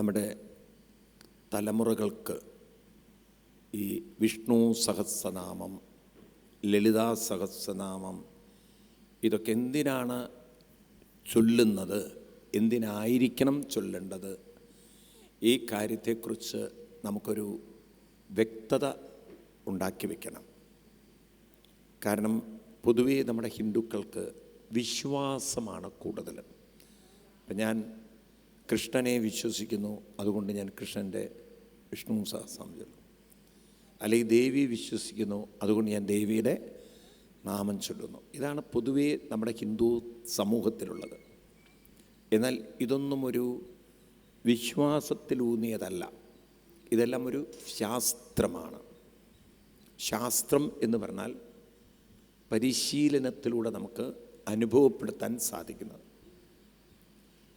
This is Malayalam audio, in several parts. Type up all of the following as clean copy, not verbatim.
നമ്മുടെ തലമുറകൾക്ക് ഈ വിഷ്ണു സഹസ്രനാമം, ലളിതാ സഹസ്രനാമം ഇതൊക്കെ എന്തിനാണ് ചൊല്ലുന്നത്, എന്തിനായിരിക്കണം ചൊല്ലേണ്ടത്, ഈ കാര്യത്തെക്കുറിച്ച് നമുക്കൊരു വ്യക്തത ഉണ്ടാക്കി വയ്ക്കണം. കാരണം പൊതുവേ നമ്മുടെ ഹിന്ദുക്കൾക്ക് വിശ്വാസമാണ് കൂടുതൽ. അപ്പം ഞാൻ കൃഷ്ണനെ വിശ്വസിക്കുന്നു, അതുകൊണ്ട് ഞാൻ കൃഷ്ണൻ്റെ വിഷ്ണു സഹസ്രനാമം ചൊല്ലും. അല്ലെങ്കിൽ ദേവിയെ വിശ്വസിക്കുന്നു, അതുകൊണ്ട് ഞാൻ ദേവിയുടെ നാമം ചൊല്ലുന്നു. ഇതാണ് പൊതുവേ നമ്മുടെ ഹിന്ദു സമൂഹത്തിലുള്ളത്. എന്നാൽ ഇതൊന്നും ഒരു വിശ്വാസത്തിലൂന്നിയതല്ല. ഇതെല്ലാം ഒരു ശാസ്ത്രമാണ്. ശാസ്ത്രം എന്ന് പറഞ്ഞാൽ പരിശീലനത്തിലൂടെ നമുക്ക് അനുഭവപ്പെടുത്താൻ സാധിക്കുന്നത്.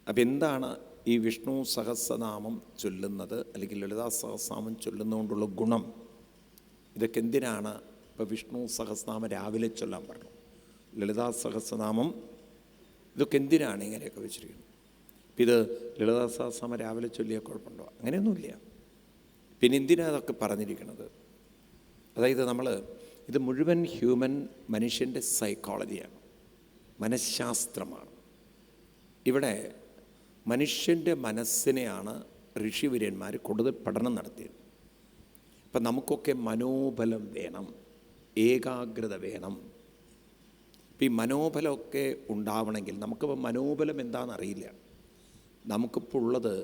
അപ്പം എന്താണ് ഈ വിഷ്ണു സഹസ്രനാമം ചൊല്ലുന്നത് അല്ലെങ്കിൽ ലളിതാ സഹസ്രനാമം ചൊല്ലുന്നതുകൊണ്ടുള്ള ഗുണം? ഇതൊക്കെ എന്തിനാണ്? ഇപ്പോൾ വിഷ്ണു സഹസ്രനാമം രാവിലെ ചൊല്ലാൻ പറഞ്ഞു, ലളിതാ സഹസ്രനാമം ഇതൊക്കെ എന്തിനാണ് ഇങ്ങനെയൊക്കെ വെച്ചിരിക്കുന്നത്? ഇപ്പം ഇത് ലളിതാ സഹസ്രനാമം രാവിലെ ചൊല്ലിയ കുഴപ്പമുണ്ടോ? അങ്ങനെയൊന്നുമില്ല. പിന്നെ എന്തിനാണ് അതൊക്കെ പറഞ്ഞിരിക്കുന്നത്? അതായത് ഇത് മുഴുവൻ മനുഷ്യൻ്റെ സൈക്കോളജിയാണ്, മനഃശാസ്ത്രമാണ്. ഇവിടെ മനുഷ്യൻ്റെ മനസ്സിനെയാണ് ഋഷിവര്യന്മാർ കൂടുതൽ പഠനം നടത്തിയത്. ഇപ്പം നമുക്കൊക്കെ മനോബലം വേണം, ഏകാഗ്രത വേണം. ഇപ്പം ഈ മനോബലമൊക്കെ ഉണ്ടാവണമെങ്കിൽ നമുക്കിപ്പോൾ മനോബലം എന്താണെന്നറിയില്ല. നമുക്കിപ്പോൾ ഉള്ളത്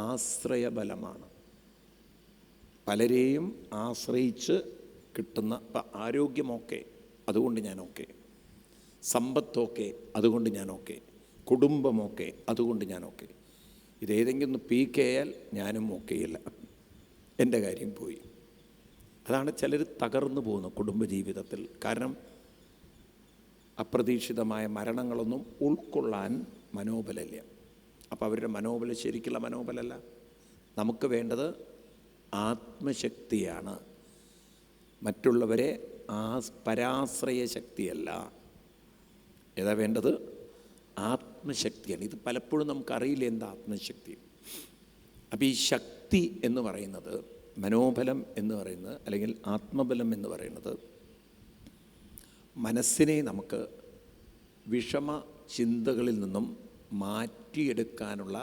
ആശ്രയബലമാണ്. പലരെയും ആശ്രയിച്ച് കിട്ടുന്ന, ഇപ്പം ആരോഗ്യമൊക്കെ അതുകൊണ്ട് ഞാനൊക്കെ, സമ്പത്തൊക്കെ അതുകൊണ്ട് ഞാനൊക്കെ, കുടുംബമൊക്കെ അതുകൊണ്ട് ഞാനൊക്കെ. ഇതേതെങ്കിലും ഒന്ന് പീക്കയാൽ ഞാനും ഒക്കെയില്ല, എൻ്റെ കാര്യം പോയി. അതാണ് ചിലർ തകർന്നു പോകുന്നത് കുടുംബജീവിതത്തിൽ. കാരണം അപ്രതീക്ഷിതമായ മരണങ്ങളൊന്നും ഉൾക്കൊള്ളാൻ മനോബലമില്ല. അപ്പോൾ അവരുടെ മനോബലം ശരിക്കുള്ള മനോബലമല്ല. നമുക്ക് വേണ്ടത് ആത്മശക്തിയാണ്, മറ്റുള്ളവരെ പരാശ്രയ ശക്തിയല്ല. ഏതാ വേണ്ടത്? ആത്മശക്തിയാണ്. ഇത് പലപ്പോഴും നമുക്കറിയില്ല എന്താ ആത്മശക്തി. അപ്പോൾ ഈ ശക്തി എന്ന് പറയുന്നത്, മനോബലം എന്ന് പറയുന്നത് അല്ലെങ്കിൽ ആത്മബലം എന്ന് പറയുന്നത് മനസ്സിനെ നമുക്ക് വിഷമ ചിന്തകളിൽ നിന്നും മാറ്റിയെടുക്കാനുള്ള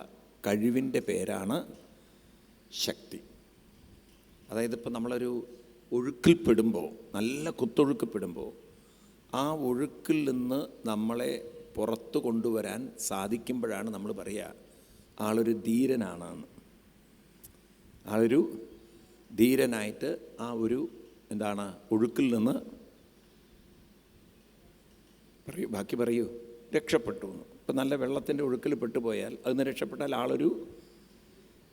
കഴിവിൻ്റെ പേരാണ് ശക്തി. അതായത് ഇപ്പം നമ്മളൊരു ഒഴുക്കിൽപ്പെടുമ്പോൾ, നല്ല കുത്തൊഴുക്കിൽപ്പെടുമ്പോൾ ആ ഒഴുക്കിൽ നിന്ന് നമ്മളെ പുറത്തു കൊണ്ടുവരാൻ സാധിക്കുമ്പോഴാണ് നമ്മൾ പറയുക ആളൊരു ധീരനാണെന്ന്. ആളൊരു ധീരനായിട്ട് ആ ഒരു ഒഴുക്കിൽ നിന്ന് ബാക്കി പറയൂ, രക്ഷപ്പെട്ടു എന്ന്. ഇപ്പം നല്ല വെള്ളത്തിൻ്റെ ഒഴുക്കിൽ പെട്ടുപോയാൽ അതിന് രക്ഷപ്പെട്ടാൽ ആളൊരു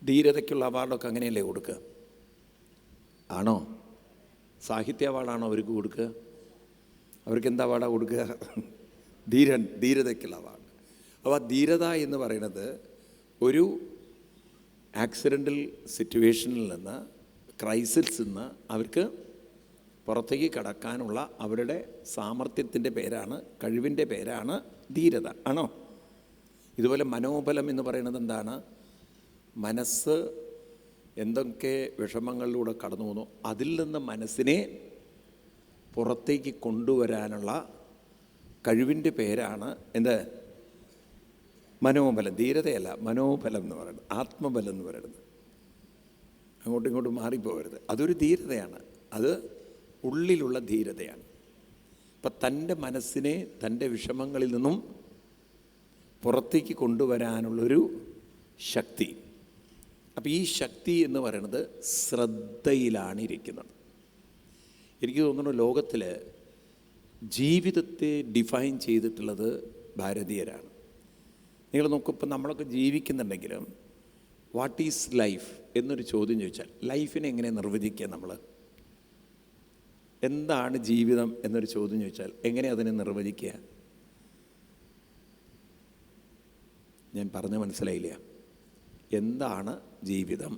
ധീരതയ്ക്കുള്ള അവാർഡൊക്കെ അങ്ങനെയല്ലേ കൊടുക്കുക? ആണോ? സാഹിത്യ അവാർഡാണോ അവർക്ക് കൊടുക്കുക? അവർക്ക് എന്താ അവാർഡാണ് കൊടുക്കുക? ധീരതയ്ക്കുള്ള അവാർഡ്. അപ്പോൾ ആ ധീരത എന്ന് പറയുന്നത് ഒരു ആക്സിഡൻ്റൽ സിറ്റുവേഷനിൽ നിന്ന്, ക്രൈസിസിൽ നിന്ന് അവർക്ക് പുറത്തേക്ക് കടക്കാനുള്ള അവരുടെ സാമർഥ്യത്തിൻ്റെ പേരാണ്, കഴിവിൻ്റെ പേരാണ് ധീരത. ആണോ? ഇതുപോലെ മനോബലം എന്ന് പറയുന്നത് എന്താണ്? മനസ്സ് എന്തൊക്കെ വിഷമങ്ങളിലൂടെ കടന്നു പോകുന്നു അതിൽ നിന്ന് മനസ്സിനെ പുറത്തേക്ക് കൊണ്ടുവരാനുള്ള കഴിവിൻ്റെ പേരാണ് മനോബലം. ധീരതയല്ല, മനോബലം എന്ന് പറയുന്നത്, ആത്മബലം എന്ന് പറയുന്നത്. അങ്ങോട്ടും ഇങ്ങോട്ടും മാറിപ്പോകരുത്. അതൊരു ധീരതയാണ്, അത് ഉള്ളിലുള്ള ധീരതയാണ്. അപ്പം തൻ്റെ മനസ്സിനെ തൻ്റെ വിഷമങ്ങളിൽ നിന്നും പുറത്തേക്ക് കൊണ്ടുവരാനുള്ളൊരു ശക്തി. അപ്പം ഈ ശക്തി എന്ന് പറയുന്നത് ശ്രദ്ധയിലാണ് ഇരിക്കുന്നത്. എനിക്ക് തോന്നുന്നു ലോകത്തിൽ ജീവിതത്തെ ഡിഫൈൻ ചെയ്തിട്ടുള്ളത് ഭാരതീയരാണ്. നിങ്ങൾ നോക്കൂ, ഇപ്പം നമ്മളൊക്കെ ജീവിക്കുന്നുണ്ടെങ്കിലും വാട്ട് ഈസ് ലൈഫ് എന്നൊരു ചോദ്യം ചോദിച്ചാൽ ലൈഫിനെ എങ്ങനെ നിർവചിക്കുക? നമ്മൾ എന്താണ് ജീവിതം എന്നൊരു ചോദ്യം ചോദിച്ചാൽ എങ്ങനെ അതിനെ നിർവചിക്കുക? ഞാൻ പറഞ്ഞ മനസ്സിലായില്ല. എന്താണ് ജീവിതം?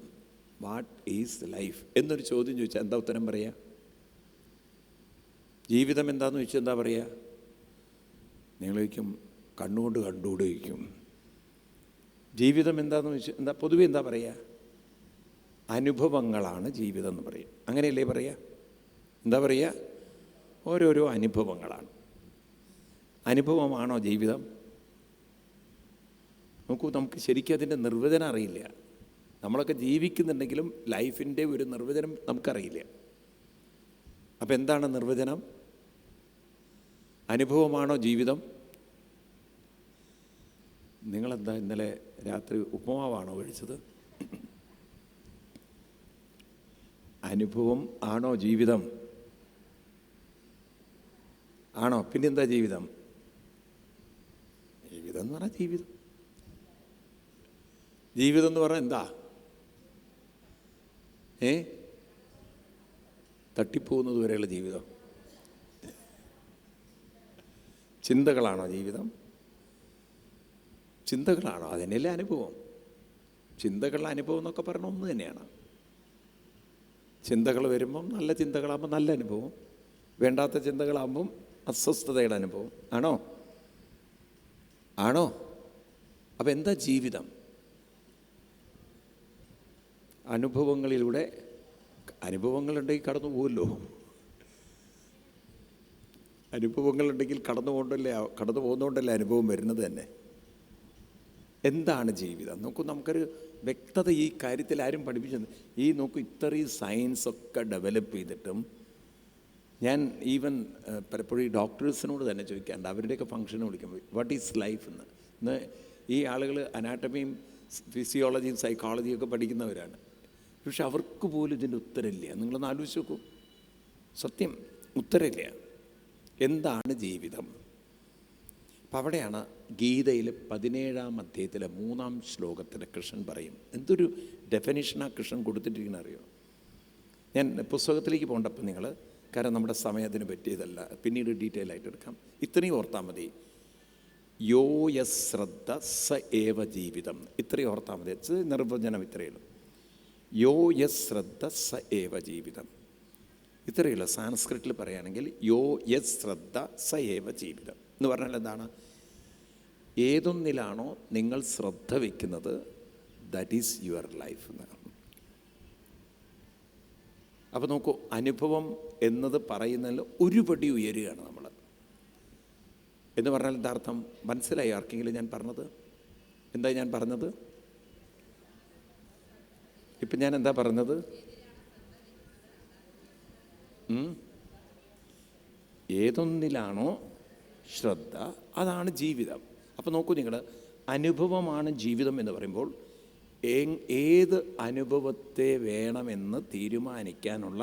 വാട്ട് ഈസ് ലൈഫ് എന്നൊരു ചോദ്യം ചോദിച്ചാൽ എന്താ ഉത്തരം പറയുക? ജീവിതം എന്താണെന്ന് ചോദിച്ചാൽ എന്താ പറയുക? നിങ്ങൾ ചോദിക്കും കണ്ണുകൊണ്ട് കണ്ടുകൂടെ ചോദിക്കും. ജീവിതം എന്താണെന്ന് ചോദിച്ചാൽ പൊതുവെ എന്താ പറയുക? അനുഭവങ്ങളാണ് ജീവിതം എന്ന് പറയും. അങ്ങനെയല്ലേ പറയുക? എന്താ പറയുക? ഓരോരോ അനുഭവങ്ങളാണ്. അനുഭവമാണോ ജീവിതം? നോക്കൂ, നമുക്ക് ശരിക്കും അതിൻ്റെ നിർവചനം അറിയില്ല. നമ്മളൊക്കെ ജീവിക്കുന്നുണ്ടെങ്കിലും ലൈഫിൻ്റെ ഒരു നിർവചനം നമുക്കറിയില്ല. അപ്പം എന്താണ് നിർവചനം? അനുഭവമാണോ ജീവിതം? നിങ്ങളെന്താ ഇന്നലെ രാത്രി ഉപ്പുമാവാണോ കഴിച്ചത്? അനുഭവം ആണോ ജീവിതം? ആണോ? പിന്നെന്താ ജീവിതം? ജീവിതം എന്ന് പറഞ്ഞാൽ ജീവിതം. ജീവിതം എന്ന് പറഞ്ഞാൽ എന്താ? തട്ടിപ്പോകുന്നത് വരെയുള്ള ജീവിതം. ചിന്തകളാണോ ജീവിതം? ചിന്തകളാണോ? അതിനല്ലേ അനുഭവം. ചിന്തകളുടെ അനുഭവം എന്നൊക്കെ പറഞ്ഞാൽ ഒന്ന് തന്നെയാണ്. ചിന്തകൾ വരുമ്പം നല്ല ചിന്തകളാകുമ്പോൾ നല്ല അനുഭവം, വേണ്ടാത്ത ചിന്തകളാകുമ്പം അസ്വസ്ഥതയുടെ അനുഭവം. ആണോ? ആണോ? അപ്പം എന്താ ജീവിതം? അനുഭവങ്ങളിലൂടെ. അനുഭവങ്ങളുണ്ടെങ്കിൽ കടന്നു പോകുമല്ലോ. അനുഭവങ്ങളുണ്ടെങ്കിൽ കടന്നു പോകുന്നതുകൊണ്ടല്ലേ അനുഭവം വരുന്നത് തന്നെ. എന്താണ് ജീവിതം? നമുക്കൊരു വ്യക്തത ഈ കാര്യത്തിൽ ആരും പഠിപ്പിച്ചത്. ഇത്രയും സയൻസൊക്കെ ഡെവലപ്പ് ചെയ്തിട്ടും ഞാൻ ഈവൻ പലപ്പോഴും ഈ ഡോക്ടേഴ്സിനോട് തന്നെ ചോദിക്കാറുണ്ട്, അവരുടെയൊക്കെ ഫംഗ്ഷന് വിളിക്കുമ്പോൾ വാട്ട് ഈസ് ലൈഫ് എന്ന്. ഇന്ന് ഈ ആളുകൾ അനാട്ടമിയും ഫിസിയോളജിയും സൈക്കോളജിയും ഒക്കെ പഠിക്കുന്നവരാണ്. പക്ഷെ അവർക്ക് പോലും ഇതിൻ്റെ ഉത്തരമില്ല. നിങ്ങളൊന്ന് ആലോചിച്ച് നോക്കൂ. സത്യം, ഉത്തരമില്ല. എന്താണ് ജീവിതം? അപ്പം അവിടെയാണ് ഗീതയിൽ 17-ാം അധ്യായത്തിലെ 3-ാം ശ്ലോകത്തിൽ കൃഷ്ണൻ പറയും. എന്തൊരു ഡെഫിനിഷനാണ് കൃഷ്ണൻ കൊടുത്തിട്ടിരിക്കുന്നത് അറിയോ? ഞാൻ പുസ്തകത്തിലേക്ക് പോകണ്ടപ്പോൾ നിങ്ങൾ, കാരണം നമ്മുടെ സമയത്തിന് പറ്റിയതല്ല, പിന്നീട് ഡീറ്റെയിൽ ആയിട്ട് എടുക്കാം. ഇത്രയും ഓർത്താൽ മതി. യോ യസ് ശ്രദ്ധ സ ഏവ ജീവിതം. ഇത്രയും ഓർത്താൽ മതി. നിർവചനം ഇത്രയുള്ളൂ. യോ യസ് ശ്രദ്ധ സ ഏവ ജീവിതം. ഇത്രയുള്ള സാൻസ്ക്രിറ്റിൽ പറയുകയാണെങ്കിൽ യോ യസ് ശ്രദ്ധ സ ഏവ ജീവിതം എന്ന് പറഞ്ഞാൽ എന്താണ്? ഏതൊന്നിലാണോ നിങ്ങൾ ശ്രദ്ധ വയ്ക്കുന്നത്, ദാറ്റ് ഈസ് യുവർ ലൈഫ് എന്നാണ്. അപ്പോൾ നോക്കൂ, അനുഭവം എന്നത് പറയുന്നതിൽ ഒരുപടി ഉയരുകയാണ് നമ്മൾ. എന്ന് പറഞ്ഞാൽ എന്താ അർത്ഥം? മനസ്സിലായി ആർക്കെങ്കിലും ഞാൻ പറഞ്ഞത്? എന്താ ഞാൻ പറഞ്ഞത്? ഇപ്പം ഞാൻ എന്താ പറഞ്ഞത്? ഏതൊന്നിലാണോ ശ്രദ്ധ, അതാണ് ജീവിതം. അപ്പോൾ നോക്കൂ നിങ്ങൾ, അനുഭവമാണ് ജീവിതം എന്ന് പറയുമ്പോൾ ഏത് അനുഭവത്തെ വേണമെന്ന് തീരുമാനിക്കാനുള്ള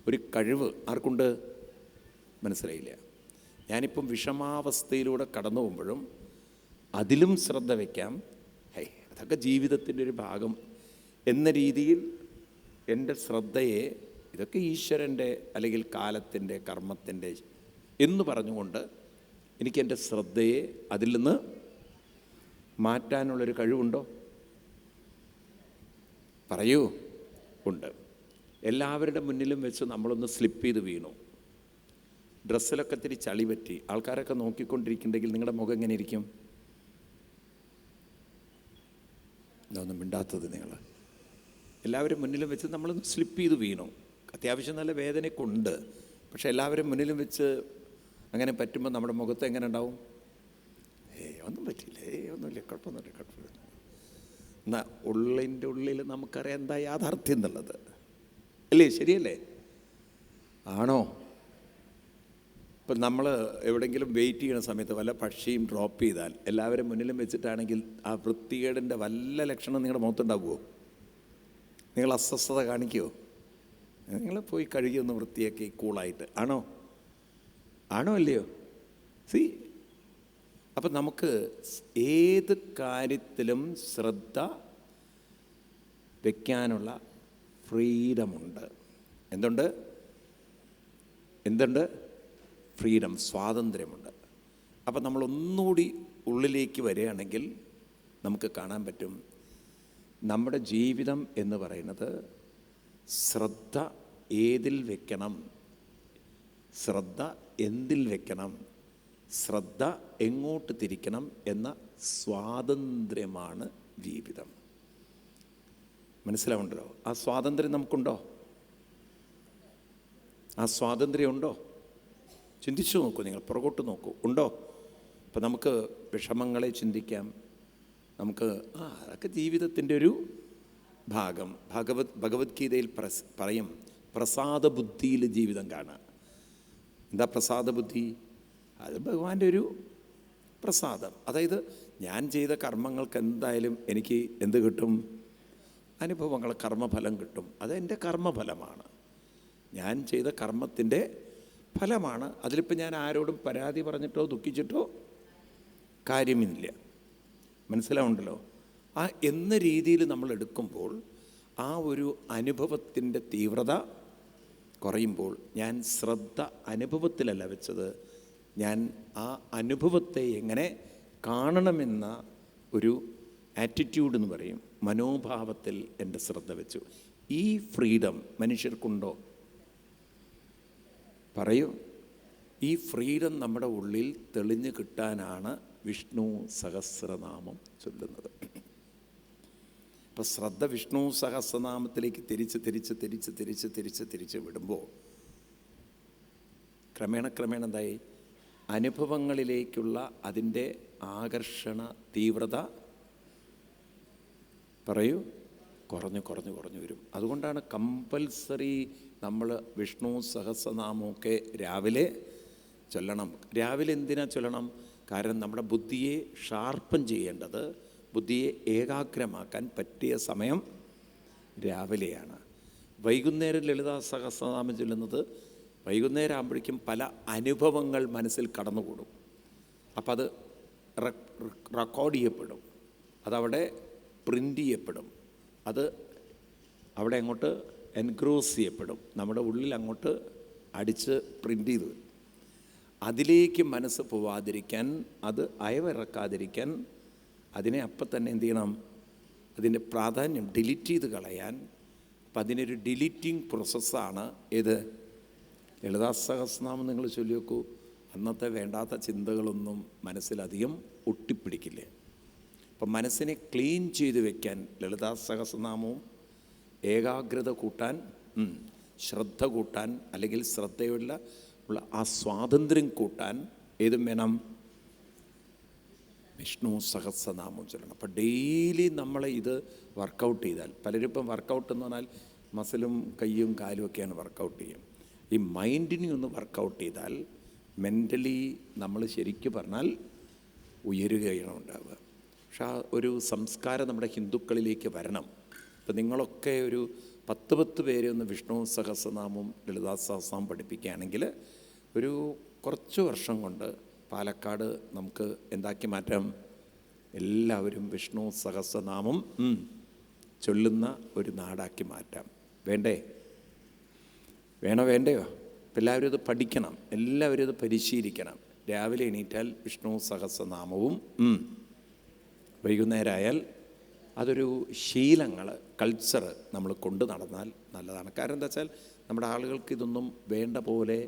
ഒരു കഴിവ് ആർക്കുണ്ട്? മനസ്സിലായില്ല. ഞാനിപ്പം വിഷമാവസ്ഥയിലൂടെ കടന്നു പോകുമ്പോഴും അതിലും ശ്രദ്ധ വയ്ക്കാം. അതൊക്കെ ജീവിതത്തിൻ്റെ ഒരു ഭാഗം എന്ന രീതിയിൽ എൻ്റെ ശ്രദ്ധയെ, ഇതൊക്കെ ഈശ്വരൻ്റെ അല്ലെങ്കിൽ കാലത്തിൻ്റെ കർമ്മത്തിൻ്റെ എന്ന് പറഞ്ഞുകൊണ്ട് എനിക്ക് എൻ്റെ ശ്രദ്ധയെ അതിൽ നിന്ന് മാറ്റാനുള്ളൊരു കഴിവുണ്ടോ? പറയൂ. ഉണ്ട്. എല്ലാവരുടെ മുന്നിലും വെച്ച് നമ്മളൊന്ന് സ്ലിപ്പ് ചെയ്ത് വീണു, ഡ്രസ്സിലൊക്കെ ഇത്തിരി ചളി പറ്റി, ആൾക്കാരൊക്കെ നോക്കിക്കൊണ്ടിരിക്കുന്നുണ്ടെങ്കിൽ നിങ്ങളുടെ മുഖം എങ്ങനെ ഇരിക്കും? ഇതൊന്നും മിണ്ടാത്തത്. നിങ്ങൾ എല്ലാവരും മുന്നിലും വെച്ച് നമ്മളൊന്ന് സ്ലിപ്പ് ചെയ്ത് വീണു, അത്യാവശ്യം നല്ല വേദനയൊക്കെ ഉണ്ട്. പക്ഷെ എല്ലാവരും മുന്നിലും വെച്ച് അങ്ങനെ പറ്റുമ്പോൾ നമ്മുടെ മുഖത്ത് എങ്ങനെ ഉണ്ടാവും? ഒന്നും പറ്റില്ല, ഒന്നുമില്ല, കുഴപ്പമൊന്നുമില്ല. എന്നാൽ ഉള്ളിൻ്റെ ഉള്ളിൽ നമുക്കറിയാം എന്താ യാഥാർത്ഥ്യം എന്നുള്ളത്, അല്ലേ? ശരിയല്ലേ? ആണോ? ഇപ്പം നമ്മൾ എവിടെയെങ്കിലും വെയിറ്റ് ചെയ്യുന്ന സമയത്ത് വല്ല പക്ഷിയും ഡ്രോപ്പ് ചെയ്താൽ എല്ലാവരും മുന്നിലും വെച്ചിട്ടാണെങ്കിൽ ആ വൃത്തികേടിൻ്റെ വല്ല ലക്ഷണം നിങ്ങളുടെ മുഖത്തുണ്ടാകുമോ? നിങ്ങൾ അസ്വസ്ഥത കാണിക്കുമോ? നിങ്ങൾ പോയി കഴുകി ഒന്ന് വൃത്തിയാക്കി കൂളായിട്ട്. ആണോ? ആണോ അല്ലയോ? അപ്പം നമുക്ക് ഏത് കാര്യത്തിലും ശ്രദ്ധ വയ്ക്കാനുള്ള ഫ്രീഡമുണ്ട്. എന്തുണ്ട്? ഫ്രീഡം, സ്വാതന്ത്ര്യമുണ്ട്. അപ്പം നമ്മളൊന്നുകൂടി ഉള്ളിലേക്ക് വരികയാണെങ്കിൽ നമുക്ക് കാണാൻ പറ്റും, നമ്മുടെ ജീവിതം എന്ന് പറയുന്നത് ശ്രദ്ധ ഏതിൽ വെക്കണം, ശ്രദ്ധ എന്തിൽ വെക്കണം, ശ്രദ്ധ എങ്ങോട്ട് തിരിക്കണം എന്ന സ്വാതന്ത്ര്യമാണ് ജീവിതം. മനസ്സിലാവുണ്ടല്ലോ? ആ സ്വാതന്ത്ര്യം നമുക്കുണ്ടോ? ആ സ്വാതന്ത്ര്യം ഉണ്ടോ? ചിന്തിച്ചു നോക്കൂ, നിങ്ങൾ പുറകോട്ട് നോക്കൂ, ഉണ്ടോ? അപ്പം നമുക്ക് വിഷമങ്ങളെ ചിന്തിക്കാം, നമുക്ക് അതൊക്കെ ജീവിതത്തിൻ്റെ ഒരു ഭാഗം. ഭഗവത്ഗീതയിൽ പറയും, പ്രസാദ ബുദ്ധിയിൽ ജീവിതം കാണുക. എന്താ പ്രസാദ ബുദ്ധി? അത് ഭഗവാന്റെ ഒരു പ്രസാദം. അതായത് ഞാൻ ചെയ്ത കർമ്മങ്ങൾക്ക് എന്തായാലും എനിക്ക് എന്ത് കിട്ടും? അനുഭവങ്ങൾ, കർമ്മഫലം കിട്ടും. അത് എൻ്റെ കർമ്മഫലമാണ്, ഞാൻ ചെയ്ത കർമ്മത്തിൻ്റെ ഫലമാണ്. അതിലിപ്പോൾ ഞാൻ ആരോടും പരാതി പറഞ്ഞിട്ടോ ദുഃഖിച്ചിട്ടോ കാര്യമില്ല. മനസ്സിലാവുണ്ടല്ലോ? ആ എന്ന രീതിയിൽ നമ്മൾ എടുക്കുമ്പോൾ ആ ഒരു അനുഭവത്തിൻ്റെ തീവ്രത കുറയുമ്പോൾ, ഞാൻ ശ്രദ്ധ അനുഭവത്തിലല്ല വെച്ചത്, ഞാൻ ആ അനുഭവത്തെ എങ്ങനെ കാണണമെന്ന ഒരു ആറ്റിറ്റ്യൂഡ് എന്ന് പറയും, മനോഭാവത്തിൽ എൻ്റെ ശ്രദ്ധ വെച്ചു. ഈ ഫ്രീഡം മനുഷ്യർക്കുണ്ടോ? പറയൂ. ഈ ഫ്രീഡം നമ്മുടെ ഉള്ളിൽ തെളിഞ്ഞു കിട്ടാനാണ് വിഷ്ണു സഹസ്രനാമം ചൊല്ലുന്നത്. ഇപ്പം ശ്രദ്ധ വിഷ്ണു സഹസ്രനാമത്തിലേക്ക് തിരിച്ച് വിടുമ്പോൾ ക്രമേണ എന്തായി? അനുഭവങ്ങളിലേക്കുള്ള അതിൻ്റെ ആകർഷണ തീവ്രത പറയൂ കുറഞ്ഞു വരും. അതുകൊണ്ടാണ് കമ്പൽസറി നമ്മൾ വിഷ്ണു സഹസ്രനാമമൊക്കെ രാവിലെ ചൊല്ലണം. രാവിലെ എന്തിനാ ചൊല്ലണം? കാരണം നമ്മുടെ ബുദ്ധിയെ ഷാർപ്പൻ ചെയ്യേണ്ടത്, ബുദ്ധിയെ ഏകാഗ്രമാക്കാൻ പറ്റിയ സമയം രാവിലെയാണ്. വൈകുന്നേരം ലളിതാ സഹസ്രനാമം ചൊല്ലുന്നത് വൈകുന്നേരം ആകുമ്പോഴേക്കും പല അനുഭവങ്ങൾ മനസ്സിൽ കടന്നുകൂടും. അപ്പം അത് റെക്കോർഡ് ചെയ്യപ്പെടും, അതവിടെ പ്രിൻ്റ് ചെയ്യപ്പെടും, അത് അവിടെ അങ്ങോട്ട് എൻഗ്രോസ് ചെയ്യപ്പെടും, നമ്മുടെ ഉള്ളിൽ അങ്ങോട്ട് അടിച്ച് പ്രിൻ്റ് ചെയ്ത് വരും. അതിലേക്ക് മനസ്സ് പോവാതിരിക്കാൻ, അത് അയവിറക്കാതിരിക്കാൻ, അതിനെ അപ്പം തന്നെ എന്ത് ചെയ്യണം? അതിൻ്റെ പ്രാധാന്യം ഡിലീറ്റ് ചെയ്ത് കളയാൻ. അപ്പം അതിനൊരു ഡിലീറ്റിംഗ് പ്രോസസ്സാണ് ഏത്? ലളിതാ സഹസ്രനാമം നിങ്ങൾ ചൊല്ലി നോക്കൂ, അന്നത്തെ വേണ്ടാത്ത ചിന്തകളൊന്നും മനസ്സിലധികം ഒട്ടിപ്പിടിക്കില്ല. അപ്പം മനസ്സിനെ ക്ലീൻ ചെയ്ത് വെക്കാൻ ലളിതാ സഹസ്രനാമവും, ഏകാഗ്രത കൂട്ടാൻ, ശ്രദ്ധ കൂട്ടാൻ, അല്ലെങ്കിൽ ശ്രദ്ധയുള്ള ആ സ്വാതന്ത്ര്യം കൂട്ടാൻ ഏതും വേണം? വിഷ്ണു സഹസ്രനാമം ചൊല്ലണം. അപ്പം ഡെയിലി നമ്മൾ ഇത് വർക്കൗട്ട് ചെയ്താൽ, പലരും ഇപ്പം വർക്കൗട്ട് എന്ന് പറഞ്ഞാൽ മസിലും കയ്യും കാലും ഒക്കെയാണ് വർക്കൗട്ട് ചെയ്യും. ഈ മൈൻഡിനെ ഒന്ന് വർക്കൗട്ട് ചെയ്താൽ മെൻ്റലി നമ്മൾ ശരിക്കും പറഞ്ഞാൽ ഉയരുകയാണ് ഉണ്ടാവുക. പക്ഷെ ആ ഒരു സംസ്കാരം നമ്മുടെ ഹിന്ദുക്കളിലേക്ക് വരണം. ഇപ്പം നിങ്ങളൊക്കെ ഒരു 10 പേരെ ഒന്ന് വിഷ്ണു സഹസ്രനാമവും ലളിതാ സഹസ്രനാമം പഠിപ്പിക്കുകയാണെങ്കിൽ ഒരു കുറച്ച് വർഷം കൊണ്ട് പാലക്കാട് നമുക്ക് എന്താക്കി മാറ്റാം? എല്ലാവരും വിഷ്ണു സഹസ്രനാമം ചൊല്ലുന്ന ഒരു നാടാക്കി മാറ്റാം. വേണ്ടയോ? എല്ലാവരും ഇത് പഠിക്കണം, എല്ലാവരും ഇത് പരിശീലിക്കണം. രാവിലെ എണീറ്റാൽ വിഷ്ണു സഹസ്രനാമവും, വൈകുന്നേരമായാൽ അതൊരു ശീലങ്ങൾ, കൾച്ചർ നമ്മൾ കൊണ്ടു നടന്നാൽ നല്ലതാണ്. കാരണം എന്താ വെച്ചാൽ നമ്മുടെ ആളുകൾക്ക് ഇതൊന്നും വേണ്ട പോലെ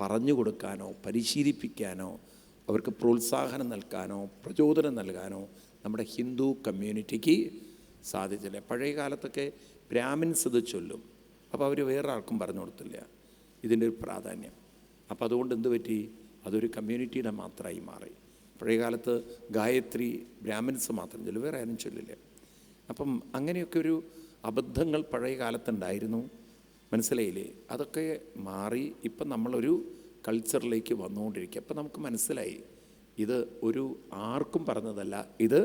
പറഞ്ഞു കൊടുക്കാനോ പരിശീലിപ്പിക്കാനോ അവർക്ക് പ്രോത്സാഹനം നൽകാനോ പ്രചോദനം നൽകാനോ നമ്മുടെ ഹിന്ദു കമ്മ്യൂണിറ്റിക്ക് സാധിച്ചില്ല. പഴയ കാലത്തൊക്കെ ബ്രാഹ്മിൻസ് ഇത് ചൊല്ലും, അപ്പോൾ അവർ വേറെ ആർക്കും പറഞ്ഞു കൊടുത്തില്ല ഇതിൻ്റെ ഒരു പ്രാധാന്യം. അപ്പോൾ അതുകൊണ്ട് എന്ത് പറ്റി? അതൊരു കമ്മ്യൂണിറ്റിയുടെ മാത്രമായി മാറി. പഴയ കാലത്ത് ഗായത്രി ബ്രാഹ്മിൻസ് മാത്രം ചൊല്ലും, വേറെ ആരും ചൊല്ലില്ല. അപ്പം അങ്ങനെയൊക്കെ ഒരു അബദ്ധങ്ങൾ പഴയ കാലത്തുണ്ടായിരുന്നു, മനസ്സിലായില്ലേ? അതൊക്കെ മാറി ഇപ്പം നമ്മളൊരു കൾച്ചറിലേക്ക് വന്നുകൊണ്ടിരിക്കുക. അപ്പം നമുക്ക് മനസ്സിലായി ഇത് ഒരു ആർക്കും പറഞ്ഞതല്ല, ഇത്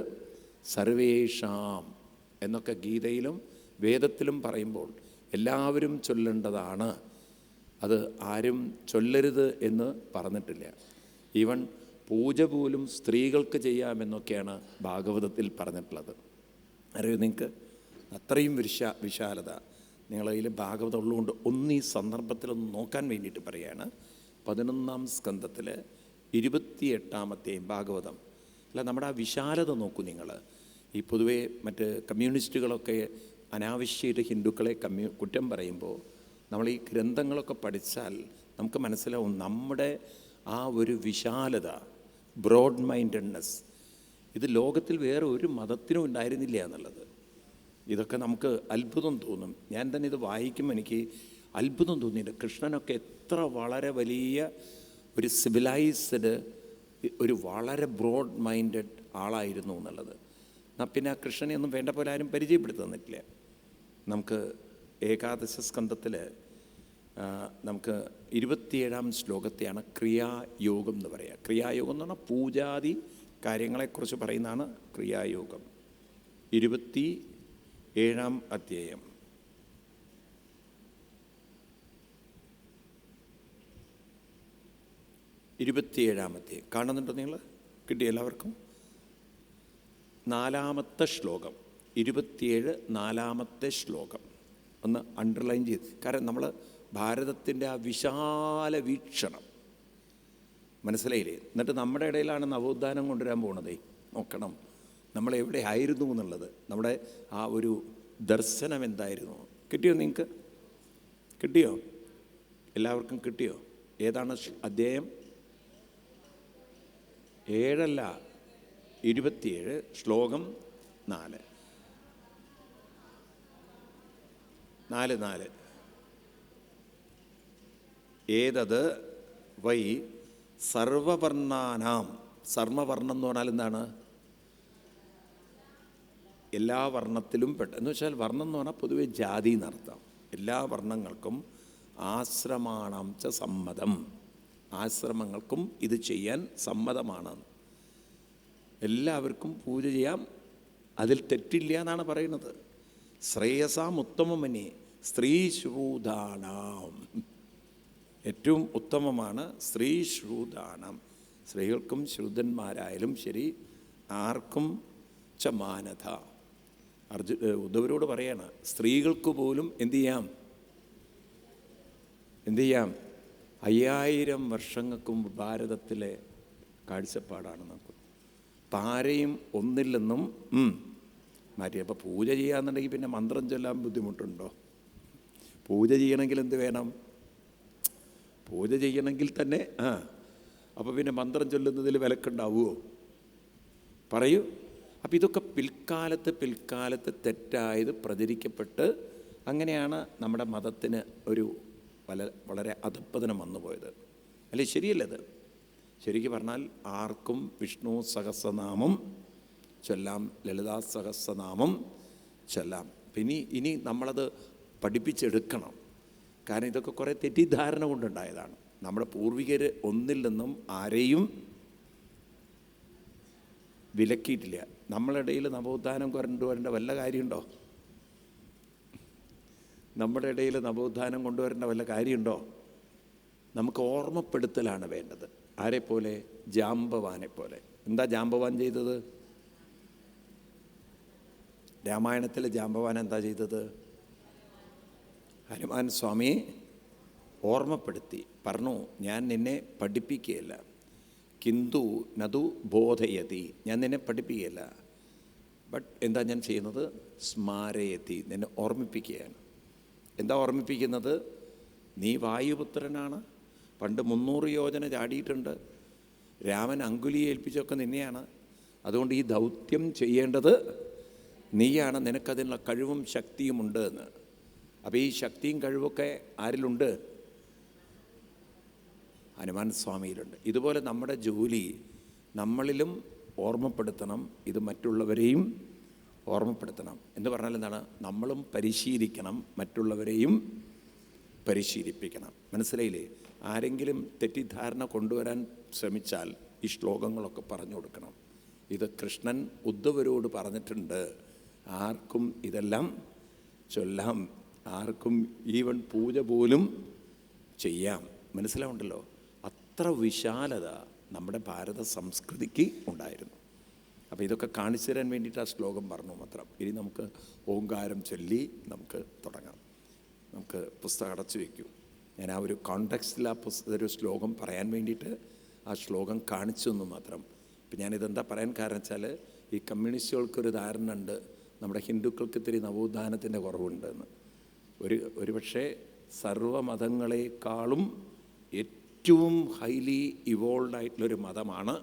സർവേഷാം എന്നൊക്കെ ഗീതയിലും വേദത്തിലും പറയുമ്പോൾ എല്ലാവരും ചൊല്ലേണ്ടതാണ്. അത് ആരും ചൊല്ലരുത് എന്ന് പറഞ്ഞിട്ടില്ല. ഈവൻ പൂജ പോലും സ്ത്രീകൾക്ക് ചെയ്യാമെന്നൊക്കെയാണ് ഭാഗവതത്തിൽ പറഞ്ഞിട്ടുള്ളത്. അറിയോ നിങ്ങൾക്ക്? അത്രയും വിശാലത നിങ്ങളതിൽ ഭാഗവതം ഉള്ളതുകൊണ്ട് ഈ സന്ദർഭത്തിലൊന്ന് നോക്കാൻ വേണ്ടിയിട്ട് പറയുകയാണ്. 11-ാം സ്കന്ധത്തിൽ 28-ാമത്തെ ഭാഗവതം. അല്ല, നമ്മുടെ ആ വിശാലത നോക്കൂ നിങ്ങൾ. ഈ പൊതുവേ മറ്റ് കമ്മ്യൂണിസ്റ്റുകളൊക്കെ അനാവശ്യമായിട്ട് ഹിന്ദുക്കളെ കുറ്റം പറയുമ്പോൾ നമ്മൾ ഈ ഗ്രന്ഥങ്ങളൊക്കെ പഠിച്ചാൽ നമുക്ക് മനസ്സിലാവും നമ്മുടെ ആ ഒരു വിശാലത, ബ്രോഡ് മൈൻഡഡ്നെസ്, ഇത് ലോകത്തിൽ വേറെ ഒരു മതത്തിനും ഉണ്ടായിരുന്നില്ല എന്നുള്ളത്. ഇതൊക്കെ നമുക്ക് അത്ഭുതം തോന്നും. ഞാൻ തന്നെ ഇത് വായിക്കുമ്പോൾ എനിക്ക് അത്ഭുതം തോന്നിയിട്ടുണ്ട്. കൃഷ്ണനൊക്കെ എത്ര വളരെ വലിയ ഒരു സിവിലൈസ്ഡ്, ഒരു വളരെ ബ്രോഡ് മൈൻഡഡ് ആളായിരുന്നു എന്നുള്ളത്. പിന്നെ ആ കൃഷ്ണനെ ഒന്നും വേണ്ട പോലെ ആരും പരിചയപ്പെടുത്തി തന്നിട്ടില്ല. നമുക്ക് ഏകാദശ സ്കന്ധത്തിൽ നമുക്ക് 27-ാം ശ്ലോകത്തെയാണ് ക്രിയായോഗം എന്ന് പറയുക. ക്രിയായോഗം എന്ന് പറഞ്ഞാൽ പൂജാതി കാര്യങ്ങളെക്കുറിച്ച് പറയുന്നതാണ് ക്രിയായോഗം. 27-ാം അധ്യായം 27-ാം അധ്യായം കാണുന്നുണ്ടോ നിങ്ങൾ? കിട്ടിയ എല്ലാവർക്കും? 4-ാമത്തെ ശ്ലോകം, 27 4-ാമത്തെ ശ്ലോകം ഒന്ന് അണ്ടർലൈൻ ചെയ്ത്. കാരണം നമ്മൾ ഭാരതത്തിൻ്റെ ആ വിശാല വീക്ഷണം മനസ്സിലായില്ലേ? എന്നിട്ട് നമ്മുടെ ഇടയിലാണ് നവോത്ഥാനം കൊണ്ടുവരാൻ പോണതേ. നോക്കണം നമ്മളെവിടെ ആയിരുന്നു എന്നുള്ളത്, നമ്മുടെ ആ ഒരു ദർശനം എന്തായിരുന്നു. കിട്ടിയോ? നിങ്ങൾക്ക് കിട്ടിയോ? എല്ലാവർക്കും കിട്ടിയോ? ഏതാണ് അധ്യായം? 7 27 ശ്ലോകം 4 ഏതത് വൈ സർവവർണ്ണാനാം. സർവവർണ്ണം എന്ന് പറഞ്ഞാൽ എന്താണ്? എല്ലാ വർണ്ണത്തിലും എന്ന് വെച്ചാൽ വർണ്ണം എന്ന് പറഞ്ഞാൽ പൊതുവെ ജാതി എന്നർത്ഥം. എല്ലാ വർണ്ണങ്ങൾക്കും ആശ്രമാണം ച സമ്മതം. ആശ്രമങ്ങൾക്കും ഇത് ചെയ്യാൻ സമ്മതമാണ്. എല്ലാവർക്കും പൂജ ചെയ്യാം, അതിൽ തെറ്റില്ല എന്നാണ് പറയുന്നത്. ശ്രേയസാം ഉത്തമമന്യേ സ്ത്രീ ശ്രൂതാനാം. ഏറ്റവും ഉത്തമമാണ് സ്ത്രീ ശ്രൂതാനാം. സ്ത്രീകൾക്കും ശൂദ്രന്മാരായാലും ശരി, ആർക്കും ച മാനത. ഉദ്ധവരോട് പറയാണ്, സ്ത്രീകൾക്ക് പോലും എന്തു ചെയ്യാം? 5000 വർഷങ്ങൾക്ക് മുമ്പ് ഭാരതത്തിലെ കാഴ്ചപ്പാടാണ് നമുക്ക്. താരയും ഒന്നില്ലെന്നും മാറ്റി. അപ്പോൾ പൂജ ചെയ്യാന്നുണ്ടെങ്കിൽ പിന്നെ മന്ത്രം ചൊല്ലാൻ ബുദ്ധിമുട്ടുണ്ടോ? പൂജ ചെയ്യണമെങ്കിൽ എന്ത് വേണം? പൂജ ചെയ്യണമെങ്കിൽ തന്നെ അപ്പോൾ പിന്നെ മന്ത്രം ചൊല്ലുന്നതിൽ വിലക്കുണ്ടാവുമോ? പറയൂ. അപ്പം ഇതൊക്കെ പിൽക്കാലത്ത് തെറ്റായത് പ്രചരിക്കപ്പെട്ട് അങ്ങനെയാണ് നമ്മുടെ മതത്തിന് ഒരു വളരെ അധപ്പതനം വന്നുപോയത്. അല്ലേ? ശരിയല്ലത്. ശരിക്കും പറഞ്ഞാൽ ആർക്കും വിഷ്ണു സഹസ്രനാമം ചൊല്ലാം, ലളിതാ സഹസ്രനാമം ചൊല്ലാം. പിന്നെ ഇനി നമ്മളത് പഠിപ്പിച്ചെടുക്കണം. കാരണം ഇതൊക്കെ കുറേ തെറ്റിദ്ധാരണ കൊണ്ടുണ്ടായതാണ്. നമ്മുടെ പൂർവികർ ഒന്നിൽ നിന്നും ആരെയും വിലക്കിയിട്ടില്ല. നമ്മളിടയിൽ നവോത്ഥാനം കൊണ്ടുവരേണ്ട വല്ല കാര്യമുണ്ടോ? നമ്മുടെ ഇടയിൽ നവോത്ഥാനം കൊണ്ടുവരേണ്ട വല്ല കാര്യമുണ്ടോ? നമുക്ക് ഓർമ്മപ്പെടുത്തലാണ് വേണ്ടത്. ആരെപ്പോലെ? ജാംബവാനെ പോലെ. എന്താ ജാംബവാൻ ചെയ്തത്? രാമായണത്തിലെ ജാംബവാൻ എന്താ ചെയ്തത്? ഹനുമാൻ സ്വാമിയെ ഓർമ്മപ്പെടുത്തി. പറഞ്ഞു, ഞാൻ നിന്നെ പഠിപ്പിക്കുകയില്ല, കിന്തു നതു ബോധയതി. ഞാൻ നിന്നെ പഠിപ്പിക്കുകയില്ല, ബട്ട് എന്താ ഞാൻ ചെയ്യുന്നത്? സ്മാരയതി, നിന്നെ ഓർമ്മിപ്പിക്കുകയാണ്. എന്താ ഓർമ്മിപ്പിക്കുന്നത്? നീ വായുപുത്രനാണ്. പണ്ട് 300 യോജന ചാടിയിട്ടുണ്ട്. രാമൻ അങ്കുലിയെ ഏൽപ്പിച്ചൊക്കെ നിന്നെയാണ്. അതുകൊണ്ട് ഈ ദൗത്യം ചെയ്യേണ്ടത് നീയാണ്. നിനക്കതിനുള്ള കഴിവും ശക്തിയും ഉണ്ട് എന്ന്. അപ്പോൾ ഈ ശക്തിയും കഴിവൊക്കെ ആരിലുണ്ട്? ഹനുമാൻ സ്വാമിയിലുണ്ട്. ഇതുപോലെ നമ്മുടെ ജോലി നമ്മളിലും ഓർമ്മപ്പെടുത്തണം, ഇത് മറ്റുള്ളവരെയും ഓർമ്മപ്പെടുത്തണം. എന്ന് പറഞ്ഞാൽ എന്താണ്? നമ്മളും പരിശീലിക്കണം, മറ്റുള്ളവരെയും പരിശീലിപ്പിക്കണം. മനസ്സിലായില്ലേ? ആരെങ്കിലും തെറ്റിദ്ധാരണ കൊണ്ടുവരാൻ ശ്രമിച്ചാൽ ഈ ശ്ലോകങ്ങളൊക്കെ പറഞ്ഞു കൊടുക്കണം. ഇത് കൃഷ്ണൻ ഉദ്ധവരോട് പറഞ്ഞിട്ടുണ്ട്. ആർക്കും ഇതെല്ലാം ചൊല്ലാം, ആർക്കും ഈവൻ പൂജ പോലും ചെയ്യാം. മനസ്സിലാവുണ്ടല്ലോ? അത്ര വിശാലത നമ്മുടെ ഭാരത സംസ്കൃതിക്ക് ഉണ്ടായിരുന്നു. അപ്പോൾ ഇതൊക്കെ കാണിച്ചു തരാൻ വേണ്ടിയിട്ട് ആ ശ്ലോകം പറഞ്ഞു മാത്രം. ഇനി നമുക്ക് ഓങ്കാരം ചൊല്ലി നമുക്ക് തുടങ്ങാം. നമുക്ക് പുസ്തകം അടച്ചു വയ്ക്കൂ. ഞാൻ ആ ഒരു കോണ്ടെക്സ്റ്റിൽ ആ ഒരു ശ്ലോകം പറയാൻ വേണ്ടിയിട്ട് ആ ശ്ലോകം കാണിച്ചു എന്ന് മാത്രം. ഇപ്പം ഞാനിതെന്താ പറയാൻ കാരണം വെച്ചാൽ, ഈ കമ്മ്യൂണിസ്റ്റുകൾക്കൊരു ധാരണ ഉണ്ട് നമ്മുടെ ഹിന്ദുക്കൾക്ക് ഇത്തിരി നവോത്ഥാനത്തിൻ്റെ കുറവുണ്ടെന്ന്. ഒരുപക്ഷെ സർവ്വമതങ്ങളെക്കാളും ഏറ്റവും ഹൈലി ഇവോൾവ് ആയിട്ടുള്ളൊരു മതമാണ്,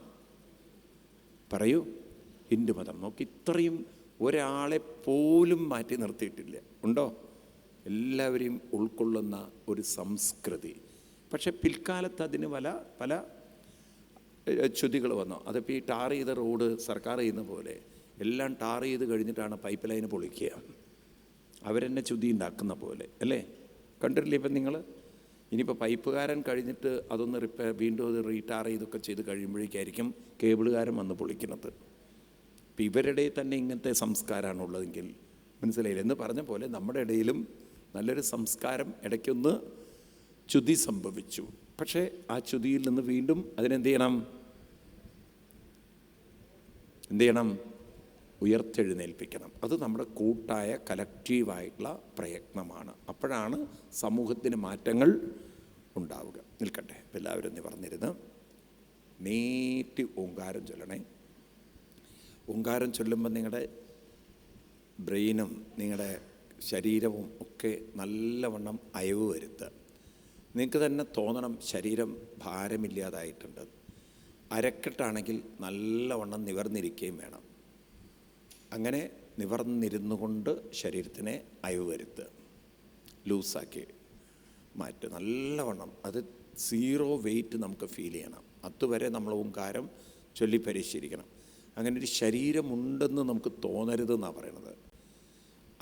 പറയൂ, ഹിന്ദുമതം. നോക്കി, ഇത്രയും ഒരാളെ പോലും മാറ്റി നിർത്തിയിട്ടില്ല. ഉണ്ടോ? എല്ലാവരെയും ഉൾക്കൊള്ളുന്ന ഒരു സംസ്കൃതി. പക്ഷെ പിൽക്കാലത്ത് അതിന് പല ച്യുതികൾ വന്നു. അതിപ്പോൾ ഈ ടാർ ചെയ്ത റോഡ് സർക്കാർ ചെയ്യുന്ന പോലെ എല്ലാം ടാർ ചെയ്ത് കഴിഞ്ഞിട്ടാണ് പൈപ്പ് ലൈന് പൊളിക്കുക. അവരെന്നെ ച്യുതി ഉണ്ടാക്കുന്ന പോലെ അല്ലേ? കണ്ടിട്ടില്ലേ ഇപ്പം നിങ്ങൾ? ഇനിയിപ്പോൾ പൈപ്പുകാരൻ കഴിഞ്ഞിട്ട് അതൊന്ന് വീണ്ടും അത് റീടാർ ചെയ്തൊക്കെ ചെയ്ത് കഴിയുമ്പോഴേക്കായിരിക്കും കേബിളുകാരൻ വന്ന് പൊളിക്കുന്നത്. ഇപ്പം ഇവരുടെ തന്നെ ഇങ്ങനത്തെ സംസ്കാരമാണുള്ളതെങ്കിൽ മനസ്സിലായില്ല. എന്ന് പറഞ്ഞ പോലെ നമ്മുടെ ഇടയിലും നല്ലൊരു സംസ്കാരം ഇടയ്ക്കൊന്ന് ച്യുതി സംഭവിച്ചു. പക്ഷേ ആ ച്യുതിയിൽ നിന്ന് വീണ്ടും അതിനെന്ത് ചെയ്യണം? ഉയർത്തെഴുന്നേൽപ്പിക്കണം. അത് നമ്മുടെ കൂട്ടായ കലക്റ്റീവായിട്ടുള്ള പ്രയത്നമാണ്. അപ്പോഴാണ് സമൂഹത്തിന് മാറ്റങ്ങൾ ഉണ്ടാവുക. നിൽക്കട്ടെ, എല്ലാവരും നിവർന്നിരുന്ന് നീട്ടി ഓങ്കാരം ചൊല്ലണേ. ഓങ്കാരം ചൊല്ലുമ്പോൾ നിങ്ങളുടെ ബ്രെയിനും നിങ്ങളുടെ ശരീരവും ഒക്കെ നല്ലവണ്ണം അയവ് വരുത്തുക. നിങ്ങൾക്ക് തന്നെ തോന്നണം ശരീരം ഭാരമില്ലാതായിട്ടുണ്ട്. അരക്കെട്ടാണെങ്കിൽ നല്ലവണ്ണം നിവർന്നിരിക്കുകയും വേണം. അങ്ങനെ നിവർന്നിരുന്നു കൊണ്ട് ശരീരത്തിനെ അയവ് വരുത്തുക, ലൂസാക്കി മാറ്റുക നല്ലവണ്ണം. അത് 0 വെയിറ്റ് നമുക്ക് ഫീൽ ചെയ്യണം. അതുവരെ നമ്മൾ ഓങ്കാരം ചൊല്ലി പരിശീലിക്കണം. അങ്ങനെ ഒരു ശരീരമുണ്ടെന്ന് നമുക്ക് തോന്നരുതെന്നാണ് പറയണത്.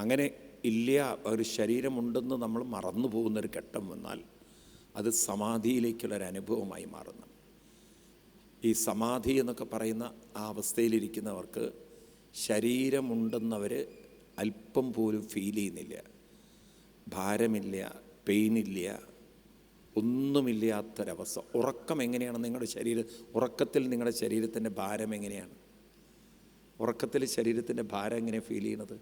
അങ്ങനെ ഇല്ല, ഒരു ശരീരമുണ്ടെന്ന് നമ്മൾ മറന്നു പോകുന്നൊരു ഘട്ടം വന്നാൽ അത് സമാധിയിലേക്കുള്ളൊരു അനുഭവമായി മാറുന്നു. ഈ സമാധി എന്നൊക്കെ പറയുന്ന ആ അവസ്ഥയിലിരിക്കുന്നവർക്ക് ശരീരമുണ്ടെന്നവർ അല്പം പോലും ഫീൽ ചെയ്യുന്നില്ല. ഭാരമില്ല, പെയിനില്ല, ഒന്നുമില്ലാത്തൊരവസ്ഥ. ഉറക്കം എങ്ങനെയാണ് നിങ്ങളുടെ ഉറക്കത്തിൽ നിങ്ങളുടെ ശരീരത്തിൻ്റെ ഭാരം എങ്ങനെയാണ്? ഉറക്കത്തിൽ ശരീരത്തിൻ്റെ ഭാരം എങ്ങനെയാണ് ഫീൽ ചെയ്യണത്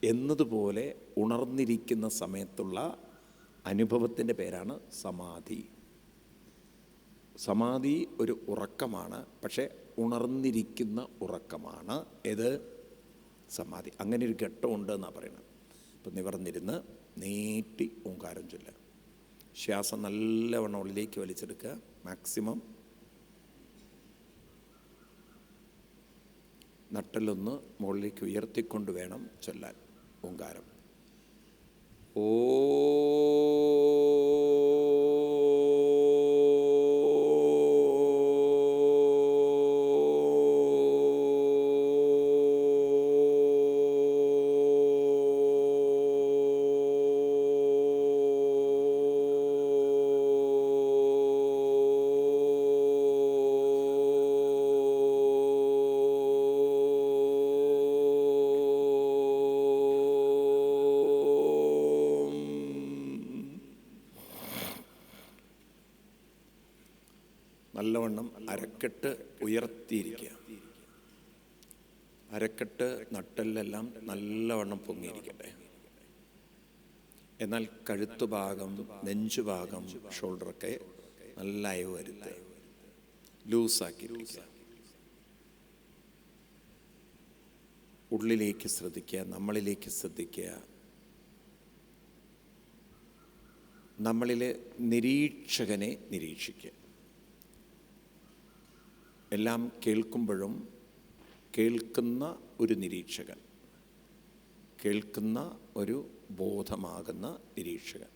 എന്നതുപോലെ ഉണർന്നിരിക്കുന്ന സമയത്തുള്ള അനുഭവത്തിൻ്റെ പേരാണ് സമാധി. സമാധി ഒരു ഉറക്കമാണ്, പക്ഷേ ഉണർന്നിരിക്കുന്ന ഉറക്കമാണ് ഏത്? സമാധി. അങ്ങനെ ഒരു ഘട്ടമുണ്ട് എന്നാണ് പറയുന്നത്. അപ്പം നിവർന്നിരുന്ന് നീട്ടി ഓങ്കാരം ചൊല്ലുക. ശ്വാസം നല്ലവണ്ണം ഉള്ളിലേക്ക് വലിച്ചെടുക്കുക മാക്സിമം. നട്ടലൊന്ന് മുകളിലേക്ക് ഉയർത്തിക്കൊണ്ട് വേണം ചൊല്ലാൻ ഓങ്കാരം. ഓ നല്ലവണ്ണം അരക്കെട്ട് ഉയർത്തിയിരിക്കുക. അരക്കെട്ട് നട്ടെല്ലെല്ലാം നല്ലവണ്ണം പൊങ്ങിയിരിക്കട്ടെ. എന്നാൽ കഴുത്തുഭാഗം, നെഞ്ചുഭാഗം, ഷോൾഡറൊക്കെ നല്ല അയവ് വരുത്തുക, ലൂസാക്കിയിരിക്കുക. ഉള്ളിലേക്ക് ശ്രദ്ധിക്കുക, നമ്മളിലേക്ക് ശ്രദ്ധിക്കുക. നമ്മളിലെ നിരീക്ഷകനെ നിരീക്ഷിക്കുക. എല്ലാം കേൾക്കുമ്പോഴും കേൾക്കുന്ന ഒരു നിരീക്ഷകൻ, കേൾക്കുന്ന ഒരു ബോധമാകുന്ന നിരീക്ഷകൻ.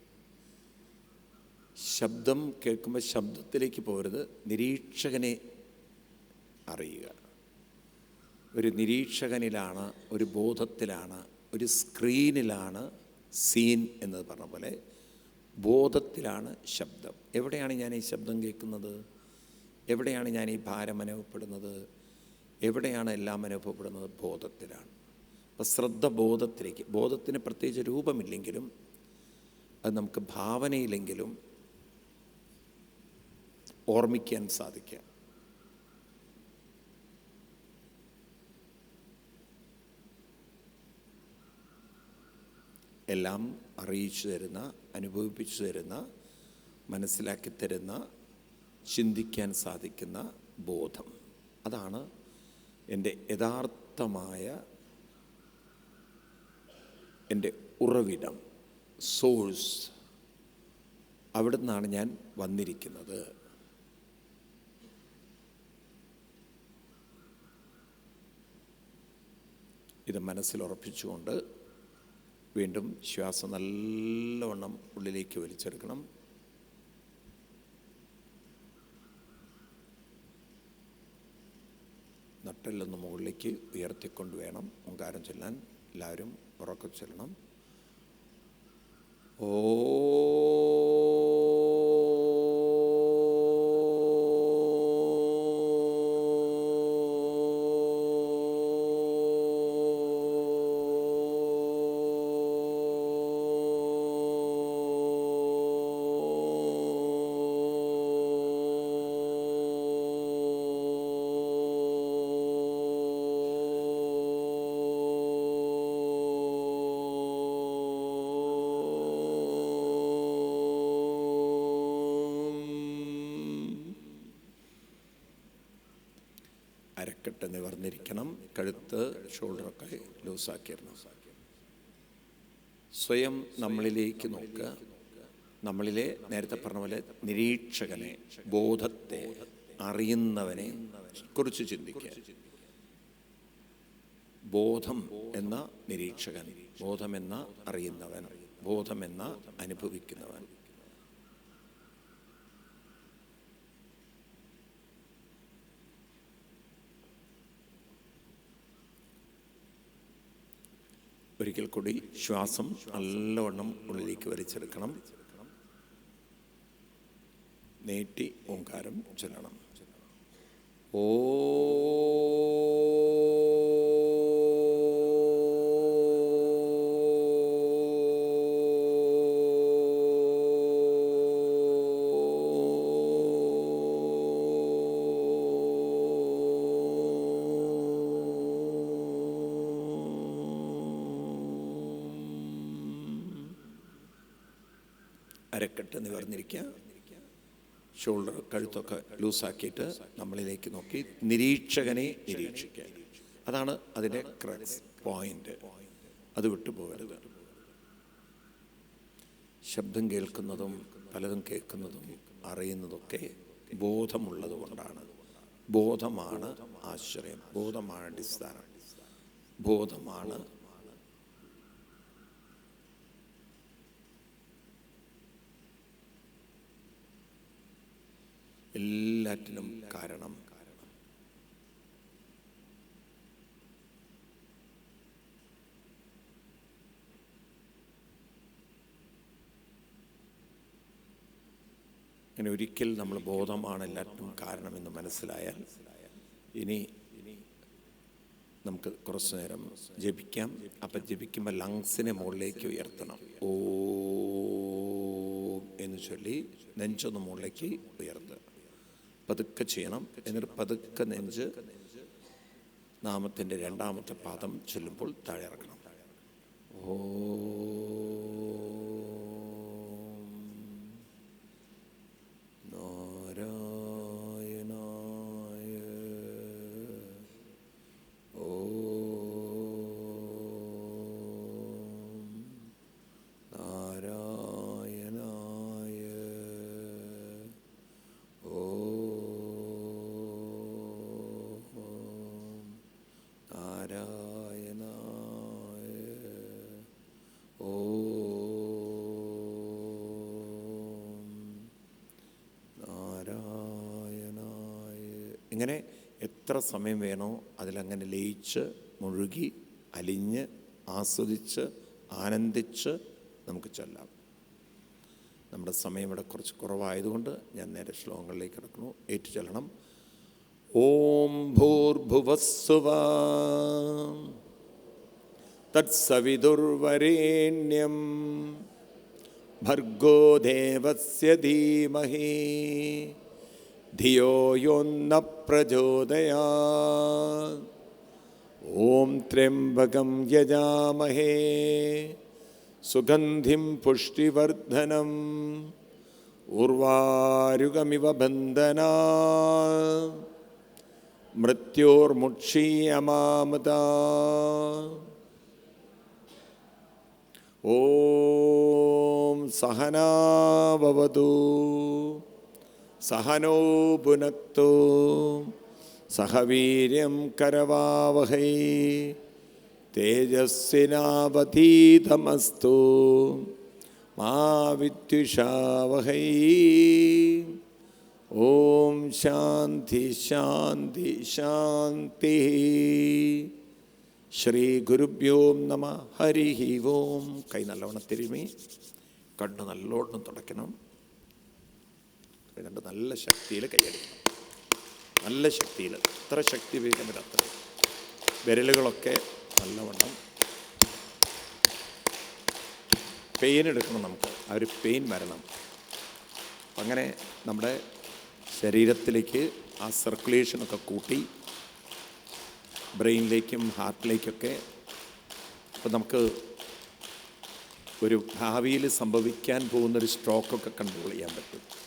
ശബ്ദം കേൾക്കുമ്പോൾ ശബ്ദത്തിലേക്ക് പോകരുത്, നിരീക്ഷകനെ അറിയുക. ഒരു നിരീക്ഷകനിലാണ്, ഒരു ബോധത്തിലാണ്, ഒരു സ്ക്രീനിലാണ് സീൻ എന്നത് പറഞ്ഞ പോലെ ബോധത്തിലാണ് ശബ്ദം. എവിടെയാണ് ഞാൻ ഈ ശബ്ദം കേൾക്കുന്നത്? എവിടെയാണ് ഞാൻ ഈ ഭാരം അനുഭവപ്പെടുന്നത്? എവിടെയാണ് എല്ലാം അനുഭവപ്പെടുന്നത്? ബോധത്തിലാണ്. അപ്പം ശ്രദ്ധ ബോധത്തിലേക്ക്. ബോധത്തിന് പ്രത്യേകിച്ച് രൂപമില്ലെങ്കിലും അത് നമുക്ക് ഭാവനയിലെങ്കിലും ഓർമ്മിക്കാൻ സാധിക്കുക. എല്ലാം അറിയിച്ചു തരുന്ന, അനുഭവിപ്പിച്ചു തരുന്ന, മനസ്സിലാക്കി തരുന്ന, ചിന്തിക്കാൻ സാധിക്കുന്ന ബോധം. അതാണ് എൻ്റെ യഥാർത്ഥമായ എൻ്റെ ഉറവിടം, സോഴ്സ്. അവിടെ നിന്നാണ് ഞാൻ വന്നിരിക്കുന്നത്. ഇത് മനസ്സിലുറപ്പിച്ചുകൊണ്ട് വീണ്ടും ശ്വാസം നല്ലവണ്ണം ഉള്ളിലേക്ക് വലിച്ചെടുക്കണം. നട്ടെല്ലൊന്ന് മുകളിലേക്ക് ഉയർത്തിക്കൊണ്ട് വേണം ഓങ്കാരം ചൊല്ലാൻ. എല്ലാവരും ഉറക്കെ ചൊല്ലണം. ഓ അരക്കെട്ട് നിവർന്നിരിക്കണം. കഴുത്ത് ഷോൾഡറൊക്കെ ലൂസാക്കിയിരുന്നു. സ്വയം നമ്മളിലേക്ക് നോക്കുക. നമ്മളിലെ നേരത്തെ പറഞ്ഞ പോലെ നിരീക്ഷകനെ, ബോധത്തെ അറിയുന്നവനെ കുറിച്ച് ചിന്തിക്കുക. ബോധം എന്ന നിരീക്ഷകൻ, ബോധമെന്ന അറിയുന്നവൻ, ബോധമെന്ന അനുഭവിക്കുന്നവൻ. ഒരിക്കൽ കൂടി ശ്വാസം നല്ലവണ്ണം ഉള്ളിലേക്ക് വലിച്ചെടുക്കണം. നീട്ടി ഓങ്കാരം ചൊല്ലണം. ഓ അരക്കെട്ട് നിവർന്നിരിക്കുക. ഷോൾഡർ, കഴുത്തൊക്കെ ലൂസാക്കിയിട്ട് നമ്മളിലേക്ക് നോക്കി നിരീക്ഷകനെ നിരീക്ഷിക്കുക. അതാണ് അതിൻ്റെ ക്രക്സ് പോയിന്റ്. അത് വിട്ടുപോകരുത്. ശബ്ദം കേൾക്കുന്നതും പലതും കേൾക്കുന്നതും അറിയുന്നതൊക്കെ ബോധമുള്ളത് കൊണ്ടാണ്. ബോധമാണ് ആശ്രയം, ബോധമാണ് അടിസ്ഥാനം, ബോധമാണ് എല്ലാറ്റിനും കാരണം. അങ്ങനെ ഒരിക്കൽ നമ്മൾ ബോധമാണ് എല്ലാറ്റിനും കാരണമെന്ന് മനസ്സിലായാൽ ഇനി നമുക്ക് കുറച്ചു നേരം ജപിക്കാം. അപ്പം ജപിക്കുമ്പോൾ ലങ്സിനെ മുകളിലേക്ക് ഉയർത്തണം. ഓ എന്ന് ചൊല്ലി നെഞ്ചൊന്ന് മുകളിലേക്ക് ഉയർത്തുക. പതുക്കെ ചെയ്യണം. എന്നിട്ട് പതുക്കെ നെഞ്ച് നാമത്തിൻ്റെ രണ്ടാമത്തെ പാദം ചൊല്ലുമ്പോൾ താഴെ ഇറക്കണം. ഓ ഇങ്ങനെ എത്ര സമയം വേണോ അതിലങ്ങനെ ലയിച്ച് മുഴുകി അലിഞ്ഞ് ആസ്വദിച്ച് ആനന്ദിച്ച് നമുക്ക് ചൊല്ലാം. നമ്മുടെ സമയം ഇവിടെ കുറച്ച് കുറവായതുകൊണ്ട് ഞാൻ നേരെ ശ്ലോകങ്ങളിലേക്ക് കിടക്കുന്നു. ഏറ്റു ചൊല്ലണം. ഓം ഭൂർഭുവസ്സുവഃ തത്സവിതുർവരേണ്യം ഭർഗോ ദേവസ്യ ധീമഹി ധിയോ യോ ന പ്രചോദയാത്. ഓം ത്രയംബകം യജാമഹേ സുഗന്ധിം പുഷ്ടിവർദ്ധനം ഉർവാരുകമിവ ബന്ധനാത് മൃത്യോർമുക്ഷീയമാമൃതാത്. ഓം സഹനാവവതു സഹനോ ഭുനക്തു സഹ വീര്യം കരവാവഹൈ തേജസ്വിനാവധീതമസ്തു മാ വിദ്വിഷാവഹൈ. ഓം ശാന്തി ശാന്തി ശാന്തി. ശ്രീ ഗുരുഭ്യോ നമ. ഹരി ഓം. കൈ നല്ലവണ്ണം തിരുമി കണ്ണ് നല്ലോണം തുടയ്ക്കണം. കണ്ട് നല്ല ശക്തിയിൽ കൈയടിക്കണം. നല്ല ശക്തിയിൽ, എത്ര ശക്തി ഉപയോഗിക്കാൻ പറ്റും അത്ര. വിരലുകളൊക്കെ നല്ലവണ്ണം പെയിൻ എടുക്കണം. നമുക്ക് ആ ഒരു പെയിൻ വരണം. അങ്ങനെ നമ്മുടെ ശരീരത്തിലേക്ക് ആ സർക്കുലേഷനൊക്കെ കൂട്ടി ബ്രെയിനിലേക്കും ഹാർട്ടിലേക്കൊക്കെ. അപ്പോൾ നമുക്ക് ഒരു ഭാവിയിൽ സംഭവിക്കാൻ പോകുന്നൊരു സ്ട്രോക്കൊക്കെ കൺട്രോൾ ചെയ്യാൻ പറ്റും.